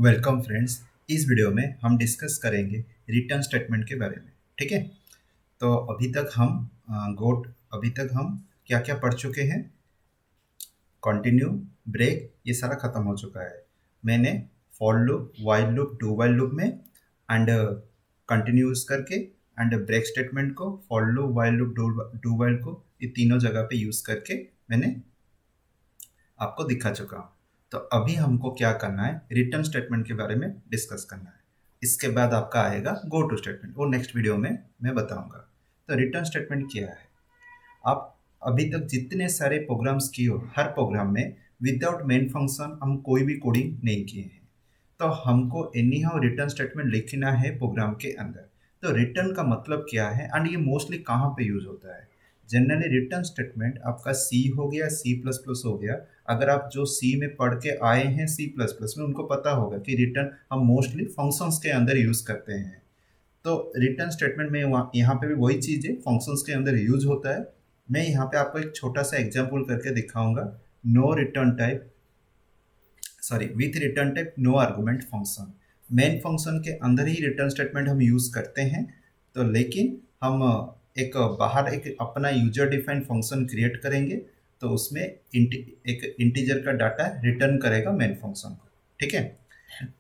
Welcome friends. इस video में हम डिस्कस करेंगे रिटर्न स्टेटमेंट के बारे में। ठीक है, तो अभी तक हम क्या क्या पढ़ चुके हैं। कंटिन्यू, ब्रेक, ये सारा खत्म हो चुका है। मैंने for loop, while loop, do while loop में एंड कंटिन्यू यूज करके एंड ब्रेक स्टेटमेंट को for loop, while loop, do while को ये तीनों जगह पे यूज करके मैंने आपको दिखा चुका हूँ। तो अभी हमको क्या करना है, रिटर्न स्टेटमेंट के बारे में डिस्कस करना है। इसके बाद आपका आएगा गो टू स्टेटमेंट, वो नेक्स्ट वीडियो में मैं बताऊंगा। तो रिटर्न स्टेटमेंट क्या है, आप अभी तक जितने सारे प्रोग्राम्स किए हो, हर प्रोग्राम में विदाउट मेन फंक्शन हम कोई भी कोडिंग नहीं किए हैं। तो हमको एनी हाउ रिटर्न स्टेटमेंट लिखना है प्रोग्राम के अंदर। तो रिटर्न का मतलब क्या है एंड ये मोस्टली कहाँ पे यूज होता है। जनरली रिटर्न स्टेटमेंट आपका सी हो गया, सी प्लस प्लस हो गया। अगर आप जो सी में पढ़ के आए हैं सी प्लस प्लस में, उनको पता होगा कि रिटर्न हम मोस्टली फंक्शंस के अंदर यूज करते हैं। तो रिटर्न स्टेटमेंट में यहाँ पे भी वही चीज़ है, फंक्शंस के अंदर यूज होता है। मैं यहाँ पे आपको एक छोटा सा एग्जांपल करके दिखाऊंगा। No return type, sorry, with return type no argument function. Main function के अंदर ही रिटर्न स्टेटमेंट हम यूज करते हैं। तो लेकिन हम एक बाहर एक अपना यूजर डिफाइंड फंक्शन क्रिएट करेंगे, तो उसमें एक इंटीजर का डाटा रिटर्न करेगा मेन फंक्शन को। ठीक है,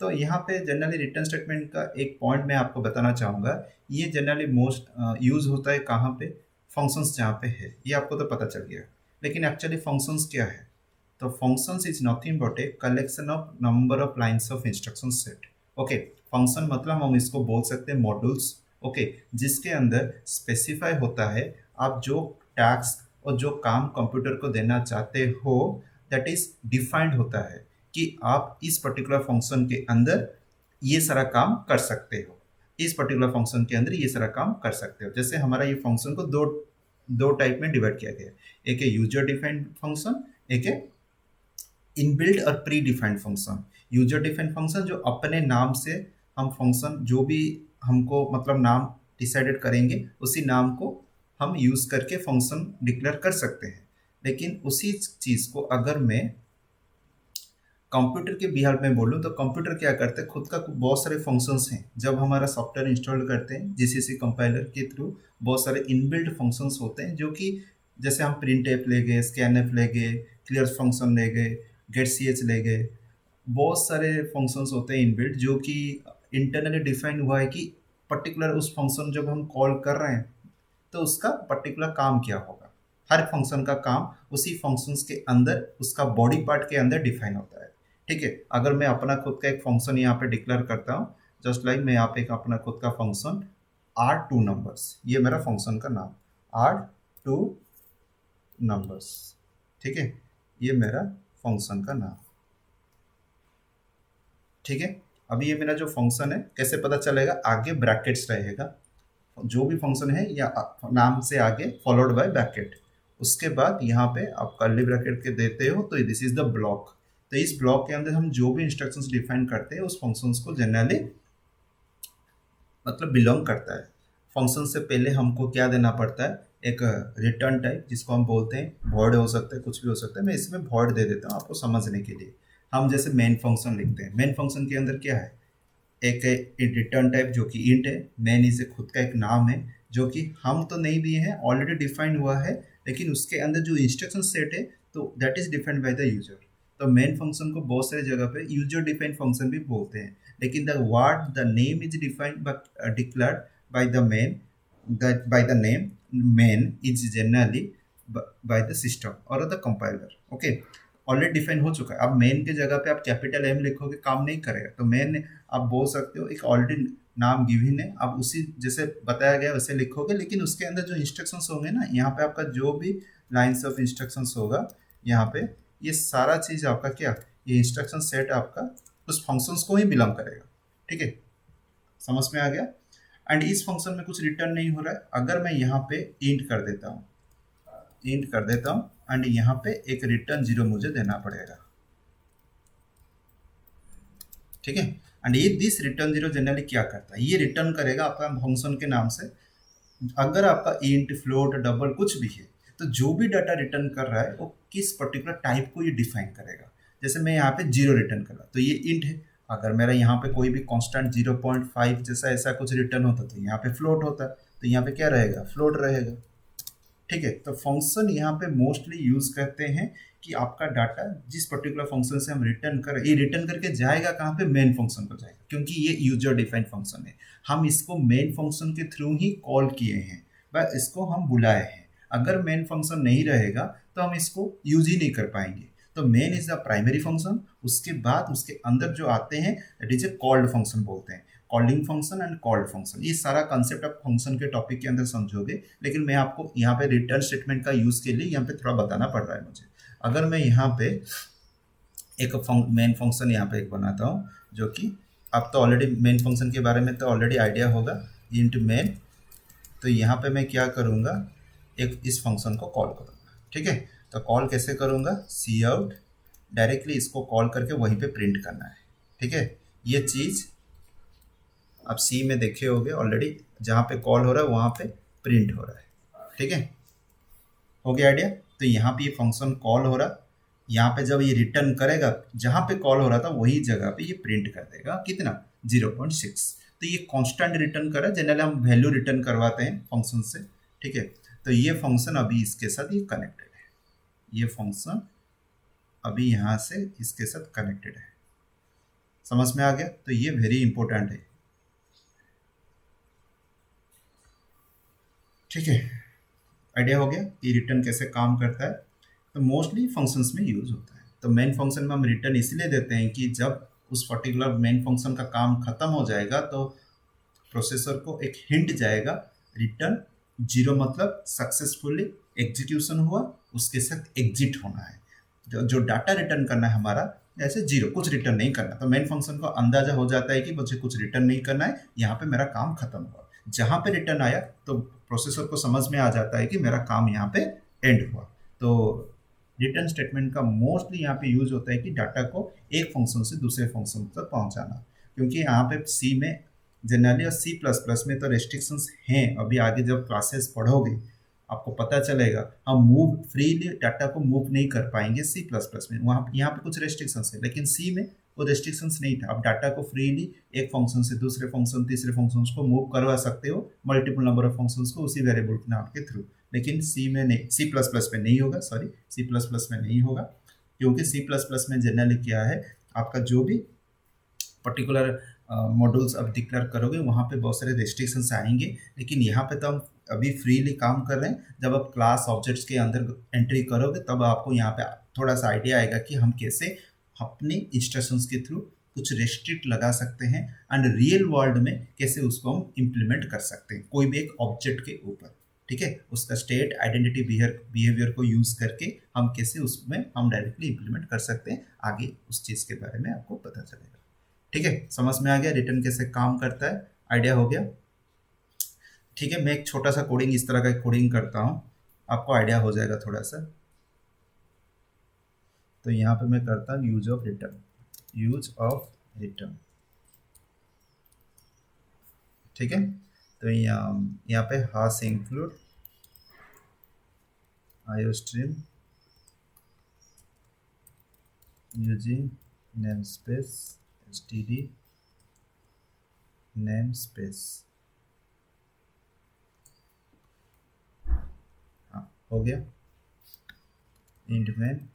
तो यहाँ पे जनरली रिटर्न स्टेटमेंट का एक पॉइंट मैं आपको बताना चाहूँगा। ये जनरली मोस्ट यूज होता है कहाँ पे, फंक्शंस जहाँ पे है, ये आपको तो पता चल गया। लेकिन एक्चुअली फंक्शंस क्या है, तो functions is nothing but a collection of number of lines of instruction set. Okay, function मतलब हम इसको बोल सकते हैं मॉड्यूल्स। ओके, जिसके अंदर स्पेसिफाई होता है आप जो टास्क और जो काम कंप्यूटर को देना चाहते हो, दैट इज डिफाइंड होता है कि आप इस पर्टिकुलर फंक्शन के अंदर ये सारा काम कर सकते हो, इस पर्टिकुलर फंक्शन के अंदर ये सारा काम कर सकते हो। जैसे हमारा ये फंक्शन को दो दो टाइप में डिवाइड किया गया है, एक है यूजर डिफाइंड फंक्शन, एक है इनबिल्ट और pre defined function. User defined function जो अपने नाम से हम फंक्शन जो भी हमको मतलब नाम डिसाइडेड करेंगे, उसी नाम को हम यूज करके फंक्शन डिक्लेयर कर सकते हैं। लेकिन उसी चीज को अगर मैं कंप्यूटर के बिहार में बोलूँ तो कंप्यूटर क्या करते हैं, खुद का बहुत सारे फंक्शंस हैं। जब हमारा सॉफ्टवेयर इंस्टॉल करते हैं जीसीसी कंपाइलर के थ्रू, बहुत सारे इनबिल्ट फंक्शंस होते हैं जो कि जैसे हम प्रिंट एफ ले गए, स्कैन एफ ले गए, क्लियर फंक्शन ले गए, गेट सी एच ले गए। बहुत सारे फंक्शंस होते हैं इनबिल्ट जो कि इंटरनली डिफाइन हुआ है कि पर्टिकुलर उस फंक्शन जब हम कॉल कर रहे हैं तो उसका पर्टिकुलर काम क्या होगा। हर फंक्शन का काम उसी फंक्शंस के अंदर, उसका बॉडी पार्ट के अंदर डिफाइन होता है। ठीक है, अगर मैं अपना खुद का एक फंक्शन यहाँ पे डिक्लेयर करता हूँ, जस्ट लाइक मैं यहाँ पे एक अपना खुद का फंक्शन आर टू नंबर्स, ये मेरा फंक्शन का नाम आर टू नंबर्स। ठीक है, ये मेरा फंक्शन का नाम। ठीक है, अभी ये मेरा जो फंक्शन है कैसे पता चलेगा, आगे ब्रैकेट्स रहेगा, जो भी फंक्शन है या नाम से आगे फॉलोड बाय ब्रैकेट। उसके बाद यहाँ पे आप कर्ली ब्रैकेट के देते हो तो दिस इज द ब्लॉक। तो इस ब्लॉक के अंदर हम जो भी इंस्ट्रक्शंस डिफाइन करते हैं उस फंक्शंस को जनरली मतलब बिलोंग करता है। फंक्शन से पहले हमको क्या देना पड़ता है, एक रिटर्न टाइप जिसको हम बोलते हैं वॉइड, हो सकता है कुछ भी हो सकता है। मैं इसमें वॉइड दे देता हूँ आपको समझने के लिए। हम जैसे मेन फंक्शन लिखते हैं, मेन फंक्शन के अंदर क्या है, एक है रिटर्न टाइप जो कि इंट है। मैन इसे खुद का एक नाम है जो कि हम तो नहीं दिए हैं, ऑलरेडी डिफाइंड हुआ है, लेकिन उसके अंदर जो इंस्ट्रक्शन सेट है तो that is defined by the user. तो मेन फंक्शन को बहुत सारी जगह पे यूजर डिफाइंड फंक्शन भी बोलते हैं, लेकिन the word the name is defined but declared by the main, that by the name main is generally by the system और the compiler. Okay, already define हो चुका है। अब मेन के जगह पे आप कैपिटल एम लिखोगे काम नहीं करेगा, तो मेन आप बोल सकते हो एक ऑलरेडी नाम गिवन है, आप उसी जैसे बताया गया वैसे लिखोगे, लेकिन उसके अंदर जो इंस्ट्रक्शंस होंगे ना, यहाँ पे आपका जो भी लाइंस ऑफ इंस्ट्रक्शंस होगा, यहाँ पे ये सारा चीज़ आपका क्या, ये इंस्ट्रक्शन सेट आपका उस फंक्शंस को ही बिलोंग करेगा। ठीक है, समझ में आ गया। एंड इस फंक्शन में कुछ रिटर्न नहीं हो रहा है, अगर मैं यहाँ पे इंट कर देता हूँ, इंट कर देता हूँ एंड यहाँ पे एक रिटर्न जीरो मुझे देना पड़ेगा। ठीक है, एंड ये दिस रिटर्न जीरो जनरली क्या करता है, ये रिटर्न करेगा आपका फंक्शन के नाम से। अगर आपका इंट, फ्लोट, डबल कुछ भी है, तो जो भी डाटा रिटर्न कर रहा है वो किस पर्टिकुलर टाइप को ये डिफाइन करेगा। जैसे मैं यहाँ पे जीरो रिटर्न कर रहा, तो ये इंट है। अगर मेरा यहाँ पे कोई भी कांस्टेंट 0.5 जैसा ऐसा कुछ रिटर्न होता तो यहाँ पे फ्लोट होता, तो यहाँ पे क्या रहेगा, फ्लोट रहेगा। ठीक है, तो फंक्शन यहाँ पे मोस्टली यूज करते हैं कि आपका डाटा जिस पर्टिकुलर फंक्शन से हम रिटर्न करें, ये रिटर्न करके जाएगा कहाँ पे, मेन फंक्शन को जाएगा, क्योंकि ये यूजर डिफाइंड फंक्शन है। हम इसको मेन फंक्शन के थ्रू ही कॉल किए हैं, बस इसको हम बुलाए हैं। अगर मेन फंक्शन नहीं रहेगा तो हम इसको यूज ही नहीं कर पाएंगे। तो main is the primary function, उसके बाद उसके अंदर जो आते हैं that is a called function बोलते हैं, calling function and called function. ये सारा कंसेप्ट आप फंक्शन के टॉपिक के अंदर समझोगे, लेकिन मैं आपको यहाँ पे रिटर्न स्टेटमेंट का यूज के लिए यहाँ पे थोड़ा बताना पड़ रहा है मुझे। अगर मैं यहाँ पे एक मेन फंक्शन यहाँ पे एक बनाता हूँ, जो कि अब तो ऑलरेडी मेन फंक्शन के बारे में तो ऑलरेडी आइडिया होगा, इंट मेन। तो यहाँ पे मैं क्या करूँगा, एक इस फंक्शन को कॉल करूँगा। ठीक है, तो कॉल कैसे करूँगा, सी आउट, डायरेक्टली इसको कॉल करके वहीं पे प्रिंट करना है। ठीक है, ये चीज़ आप सी में देखे होंगे ऑलरेडी, जहाँ पे कॉल हो रहा है वहाँ पे प्रिंट हो रहा है। ठीक है, हो गया आइडिया। तो यहाँ पे ये फंक्शन कॉल हो रहा, यहाँ पे जब ये रिटर्न करेगा जहाँ पे कॉल हो रहा था वही जगह पे ये प्रिंट कर देगा कितना, 0.6। तो ये कांस्टेंट रिटर्न कर रहा है, जनरली हम वैल्यू रिटर्न करवाते हैं फंक्शन से। ठीक है, तो ये फंक्शन अभी इसके साथ ये कनेक्टेड है, ये फंक्शन अभी यहाँ से इसके साथ कनेक्टेड है। समझ में आ गया, तो ये वेरी इंपॉर्टेंट है। ठीक है, आइडिया हो गया कि रिटर्न कैसे काम करता है। तो मोस्टली फंक्शंस में यूज होता है। तो मेन फंक्शन में हम रिटर्न इसलिए देते हैं कि जब उस पर्टिकुलर मेन फंक्शन का काम खत्म हो जाएगा तो प्रोसेसर को एक हिंट जाएगा, रिटर्न 0 मतलब सक्सेसफुली एग्जीक्यूशन हुआ, उसके साथ एग्जिट होना है। जो डाटा रिटर्न करना है हमारा, ऐसे 0 कुछ रिटर्न नहीं करना। तो मेन फंक्शन को अंदाजा हो जाता है कि मुझे कुछ रिटर्न नहीं करना है, यहाँ पे मेरा काम खत्म हुआ। जहाँ पे रिटर्न आया तो प्रोसेसर को समझ में आ जाता है कि मेरा काम यहाँ पे एंड हुआ। तो रिटर्न स्टेटमेंट का मोस्टली यहाँ पे यूज होता है कि डाटा को एक फंक्शन से दूसरे फंक्शन तक पहुँचाना, क्योंकि यहाँ पे सी में जनरली और C++ में तो रेस्ट्रिक्शंस हैं। अभी आगे जब क्लासेस पढ़ोगे आपको पता चलेगा, हम मूव फ्रीली डाटा को मूव नहीं कर पाएंगे C++ में, वहाँ यहाँ पे कुछ रेस्ट्रिक्शंस है, लेकिन C में वो रेस्ट्रिक्शंस नहीं था। आप डाटा को फ्रीली एक फंक्शन से दूसरे फंक्शन तीसरे फंक्शन को मूव करवा सकते हो, मल्टीपल नंबर ऑफ फंक्शंस को उसी वेरिएबल के नाम के थ्रू। लेकिन सी में नहीं, C++ में नहीं होगा, सॉरी C++ में नहीं होगा, क्योंकि C++ में जनरली क्या है, आपका जो भी पर्टिकुलर मॉड्यूल्स अब डिक्लेयर करोगे वहाँ पे बहुत सारे रेस्ट्रिक्शंस आएंगे। लेकिन यहाँ पे तो हम अभी फ्रीली काम कर रहे हैं। जब आप क्लास ऑब्जेक्ट्स के अंदर एंट्री करोगे तब आपको यहाँ पे थोड़ा सा आइडिया आएगा कि हम कैसे अपने इंस्ट्रक्शंस के थ्रू कुछ रेस्ट्रिक्ट लगा सकते हैं एंड रियल वर्ल्ड में कैसे उसको हम इम्प्लीमेंट कर सकते हैं कोई भी एक ऑब्जेक्ट के ऊपर। ठीक है, उसका स्टेट आइडेंटिटी बिहेवियर को यूज करके हम कैसे उसमें हम डायरेक्टली इम्प्लीमेंट कर सकते हैं। आगे उस चीज़ के बारे में आपको पता चलेगा। ठीक है, समझ में आ गया रिटर्न कैसे काम करता है, आइडिया हो गया। ठीक है, मैं एक छोटा सा कोडिंग इस तरह का कोडिंग करता हूँ, आपको आइडिया हो जाएगा थोड़ा सा। तो यहाँ पे मैं करता हूँ यूज ऑफ रिटर्न। ठीक है, तो यहाँ पे hash include iostream using namespace std namespace. हाँ, हो गया। इंट में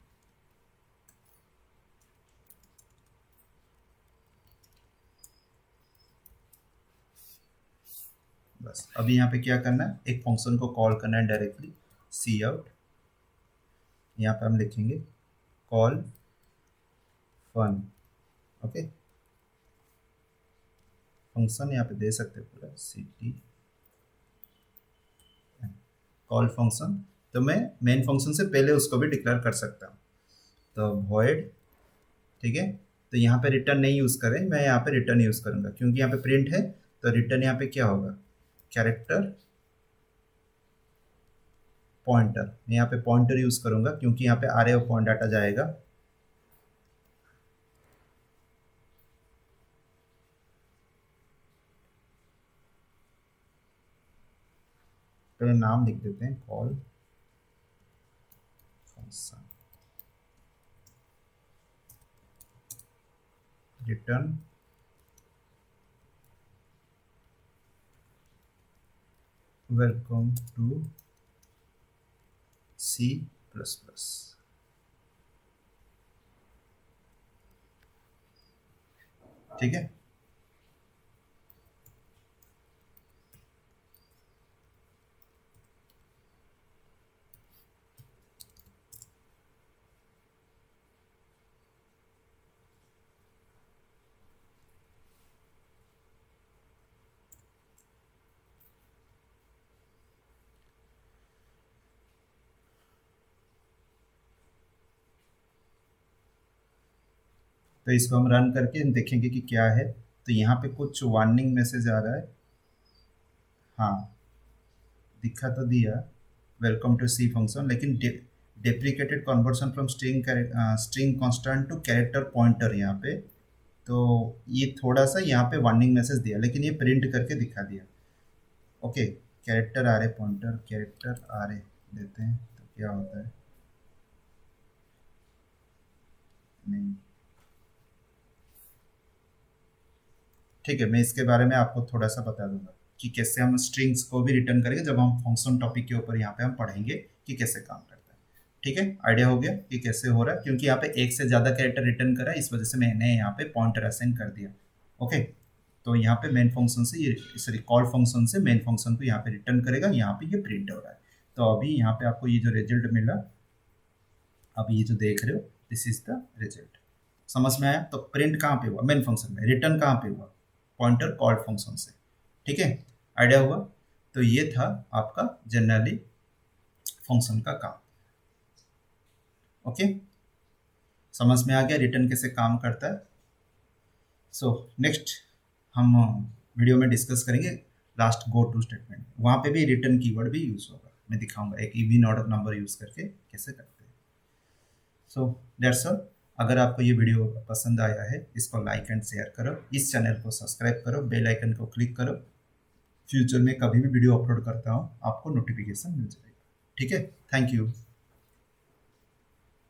बस अभी यहाँ पे क्या करना है, एक फंक्शन को कॉल करना है डायरेक्टली, सी आउट। यहाँ पे हम लिखेंगे कॉल फन। ओके, फंक्शन यहाँ पे दे सकते हैं पूरा ct कॉल फंक्शन। तो मैं मेन फंक्शन से पहले उसको भी डिक्लेयर कर सकता हूँ, तो void। ठीक है, तो यहाँ पे रिटर्न नहीं यूज़ करें, मैं यहाँ पे रिटर्न यूज़ करूँगा क्योंकि यहाँ पे प्रिंट है। तो रिटर्न यहाँ पे क्या होगा, कैरेक्टर पॉइंटर। मैं यहाँ पे पॉइंटर यूज़ करूँगा क्योंकि यहाँ पे array ऑफ पॉइंट डाटा जाएगा। पहले नाम लिख देते हैं call function, return welcome to C plus plus. ठीक है, तो इसको हम रन करके देखेंगे कि क्या है। तो यहाँ पे कुछ वार्निंग मैसेज आ रहा है। हाँ, दिखा तो दिया वेलकम टू सी फंक्शन, लेकिन deprecated conversion from string constant to character pointer यहाँ पे। तो ये थोड़ा सा यहाँ पे वार्निंग मैसेज दिया, लेकिन ये प्रिंट करके दिखा दिया। ओके, कैरेक्टर आ रहे पॉइंटर, कैरेक्टर आ रहे देते हैं तो क्या होता है। नहीं, ठीक है, मैं इसके बारे में आपको थोड़ा सा बता दूंगा कि कैसे हम स्ट्रिंग्स को भी रिटर्न करेंगे जब हम फंक्शन टॉपिक के ऊपर यहाँ पे हम पढ़ेंगे कि कैसे काम करता है। ठीक है, आइडिया हो गया कि कैसे हो रहा है, क्योंकि यहाँ पे एक से ज़्यादा कैरेक्टर रिटर्न करा है, इस वजह से मैंने यहाँ पे पॉइंटर असाइन कर दिया। ओके, तो यहाँ पे मेन फंक्शन से ये, सॉरी, कॉल फंक्शन से मेन फंक्शन को यहाँ पे रिटर्न करेगा, यहाँ पे ये प्रिंट हो रहा है। तो अभी यहाँ पे आपको ये जो रिजल्ट मिला, अब ये जो देख रहे हो, दिस इज द रिजल्ट। समझ में आया? तो प्रिंट कहाँ पे हुआ? मेन फंक्शन में। रिटर्न कहाँ पे हुआ? पॉइंटर कॉल फंक्शन से। ठीक है, आइडिया हुआ? तो ये था आपका जनरली फंक्शन का काम। ओके, समझ में आ गया रिटर्न कैसे काम करता है? सो नेक्स्ट हम वीडियो में डिस्कस करेंगे लास्ट गो टू स्टेटमेंट, वहाँ पे भी रिटर्न कीवर्ड भी यूज होगा। मैं दिखाऊंगा एक इवन ऑर्डर नंबर यूज करके कैसे करते हैं। So that's all. अगर आपको ये वीडियो पसंद आया है, इसको लाइक एंड शेयर करो, इस चैनल को सब्सक्राइब करो, बेल आइकन को क्लिक करो। फ्यूचर में कभी भी वीडियो अपलोड करता हूँ आपको नोटिफिकेशन मिल जाएगा। ठीक है, थैंक यू।